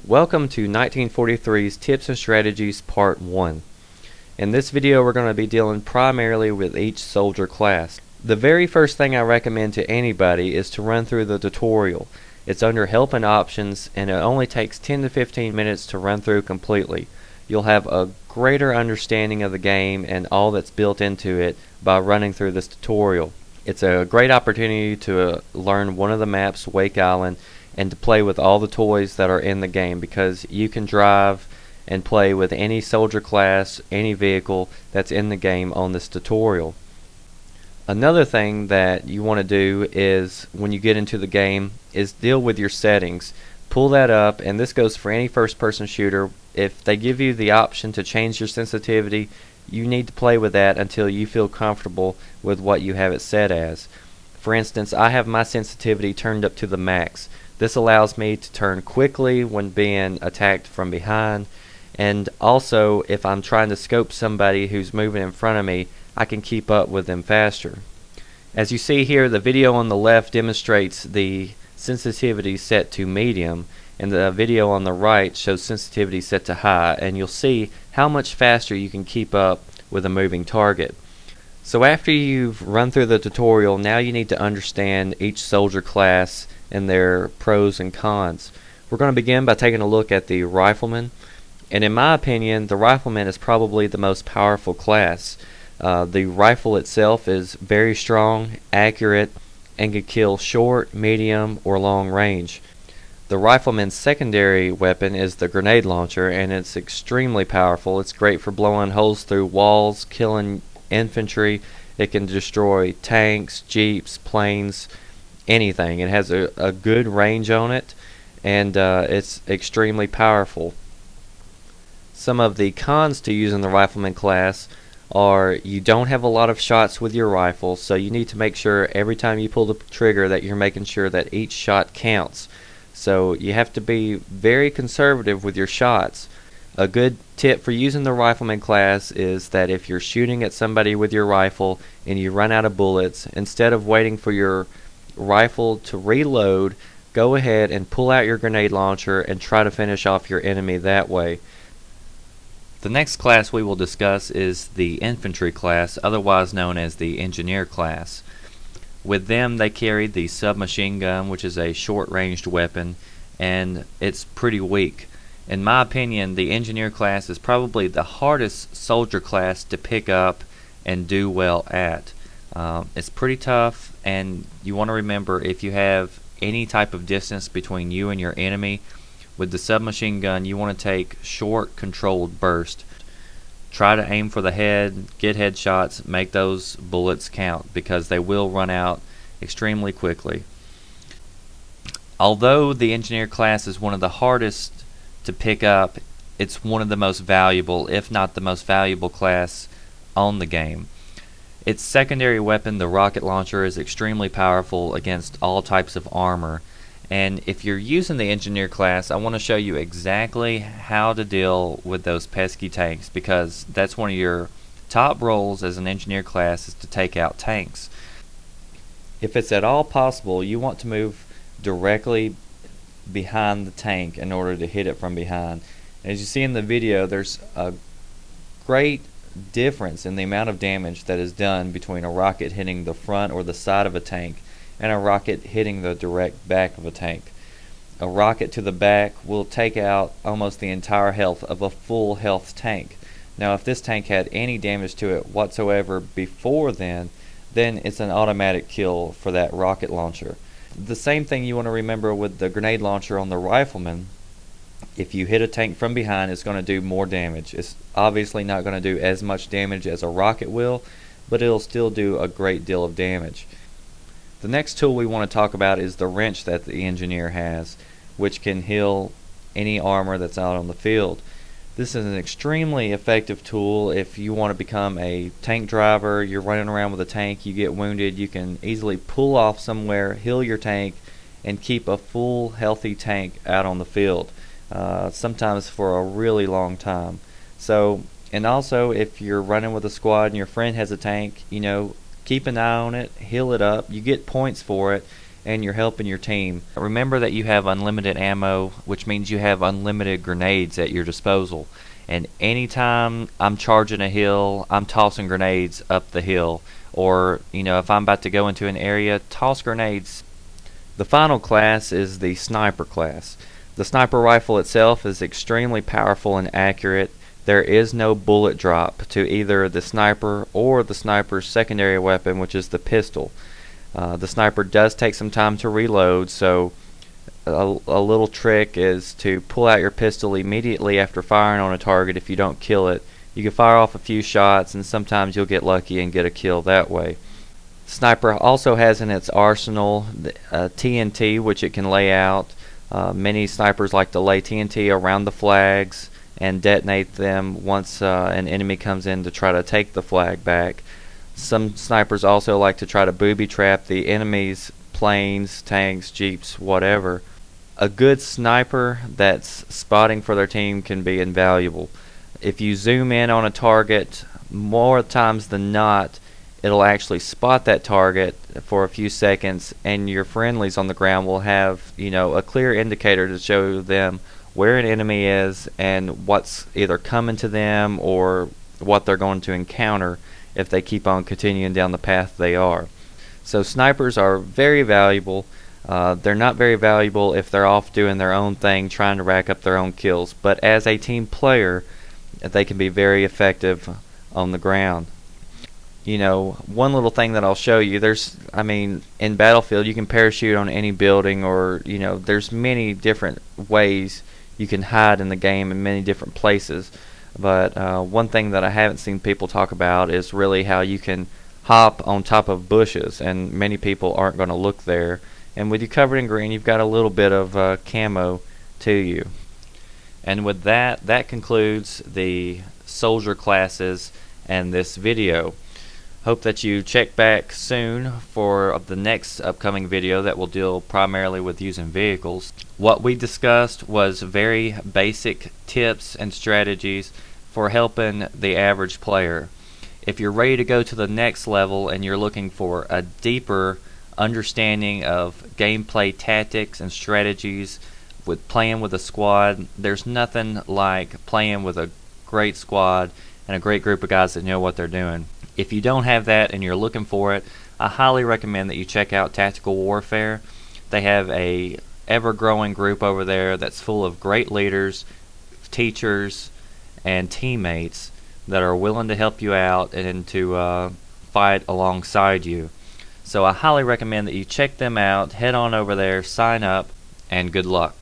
Welcome to 1943's Tips and Strategies Part 1. In this video we're going to be dealing primarily with each soldier class. The very first thing I recommend to anybody is to run through the tutorial. It's under Help and Options and it only takes 10 to 15 minutes to run through completely. You'll have a greater understanding of the game and all that's built into it by running through this tutorial. It's a great opportunity to learn one of the maps, Wake Island, and to play with all the toys that are in the game, because you can drive and play with any soldier class, any vehicle that's in the game on this tutorial. Another thing that you want to do is, when you get into the game, is deal with your settings. Pull that up, and this goes for any first-person shooter. If they give you the option to change your sensitivity, you need to play with that until you feel comfortable with what you have it set as. For instance, I have my sensitivity turned up to the max. This allows me to turn quickly when being attacked from behind, and also if I'm trying to scope somebody who's moving in front of me, I can keep up with them faster. As you see here, the video on the left demonstrates the sensitivity set to medium, and the video on the right shows sensitivity set to high, and you'll see how much faster you can keep up with a moving target. So after you've run through the tutorial, now you need to understand each soldier class and their pros and cons. We're going to begin by taking a look at the Rifleman, and in my opinion the Rifleman is probably the most powerful class. The rifle itself is very strong, accurate, and can kill short, medium, or long range. The Rifleman's secondary weapon is the grenade launcher, and it's extremely powerful. It's great for blowing holes through walls, killing infantry. It can destroy tanks, jeeps, planes, anything. It has a good range on it, and it's extremely powerful. Some of the cons to using the Rifleman class are you don't have a lot of shots with your rifle, so you need to make sure every time you pull the trigger that you're making sure that each shot counts. So you have to be very conservative with your shots. A good tip for using the Rifleman class is that if you're shooting at somebody with your rifle and you run out of bullets, instead of waiting for your rifle to reload, go ahead and pull out your grenade launcher and try to finish off your enemy that way. The next class we will discuss is the infantry class, otherwise known as the engineer class. With them, they carry the submachine gun, which is a short-ranged weapon, and it's pretty weak. In my opinion, the engineer class is probably the hardest soldier class to pick up and do well at. It's pretty tough, and you want to remember, if you have any type of distance between you and your enemy, with the submachine gun you want to take short controlled bursts. Try to aim for the head, get headshots, make those bullets count, because they will run out extremely quickly. Although the engineer class is one of the hardest to pick up, it's one of the most valuable, if not the most valuable class on the game. Its secondary weapon, the rocket launcher, is extremely powerful against all types of armor. And if you're using the engineer class, I want to show you exactly how to deal with those pesky tanks, because that's one of your top roles as an engineer class, is to take out tanks. If it's at all possible, you want to move directly behind the tank in order to hit it from behind. As you see in the video, there's a great difference in the amount of damage that is done between a rocket hitting the front or the side of a tank and a rocket hitting the direct back of a tank. A rocket to the back will take out almost the entire health of a full health tank. Now if this tank had any damage to it whatsoever before then it's an automatic kill for that rocket launcher. The same thing you want to remember with the grenade launcher on the Rifleman. If you hit a tank from behind, it's going to do more damage. It's obviously not going to do as much damage as a rocket will, but it'll still do a great deal of damage. The next tool we want to talk about is the wrench that the engineer has, which can heal any armor that's out on the field. This is an extremely effective tool if you want to become a tank driver. You're running around with a tank, you get wounded, you can easily pull off somewhere, heal your tank, and keep a full healthy tank out on the field. Sometimes for a really long time. And also if you're running with a squad and your friend has a tank, keep an eye on it, heal it up. You get points for it, and you're helping your team. Remember that you have unlimited ammo, which means you have unlimited grenades at your disposal. And anytime I'm charging a hill, I'm tossing grenades up the hill. Or, if I'm about to go into an area, toss grenades. The final class is the sniper class. The sniper rifle itself is extremely powerful and accurate. There is no bullet drop to either the sniper or the sniper's secondary weapon, which is the pistol. The sniper does take some time to reload, so a little trick is to pull out your pistol immediately after firing on a target. If you don't kill it, you can fire off a few shots, and sometimes you'll get lucky and get a kill that way. Sniper also has in its arsenal TNT, which it can lay out. Many snipers like to lay TNT around the flags and detonate them once an enemy comes in to try to take the flag back. Some snipers also like to try to booby trap the enemy's planes, tanks, jeeps, whatever. A good sniper that's spotting for their team can be invaluable. If you zoom in on a target, more times than not, it'll actually spot that target for a few seconds, and your friendlies on the ground will have, a clear indicator to show them where an enemy is and what's either coming to them or what they're going to encounter if they keep on continuing down the path they are. So snipers are very valuable. They're not very valuable if they're off doing their own thing, trying to rack up their own kills, but as a team player, they can be very effective on the ground. One little thing that I'll show you, in Battlefield you can parachute on any building, or there's many different ways you can hide in the game in many different places. But one thing that I haven't seen people talk about is really how you can hop on top of bushes, and many people aren't going to look there. And with you covered in green, you've got a little bit of camo to you. And with that concludes the soldier classes and this video. Hope that you check back soon for the next upcoming video that will deal primarily with using vehicles. What we discussed was very basic tips and strategies for helping the average player. If you're ready to go to the next level and you're looking for a deeper understanding of gameplay tactics and strategies with playing with a squad, there's nothing like playing with a great squad and a great group of guys that know what they're doing. If you don't have that and you're looking for it, I highly recommend that you check out Tactical Warfare. They have a ever-growing group over there that's full of great leaders, teachers, and teammates that are willing to help you out and to fight alongside you. So I highly recommend that you check them out, head on over there, sign up, and good luck.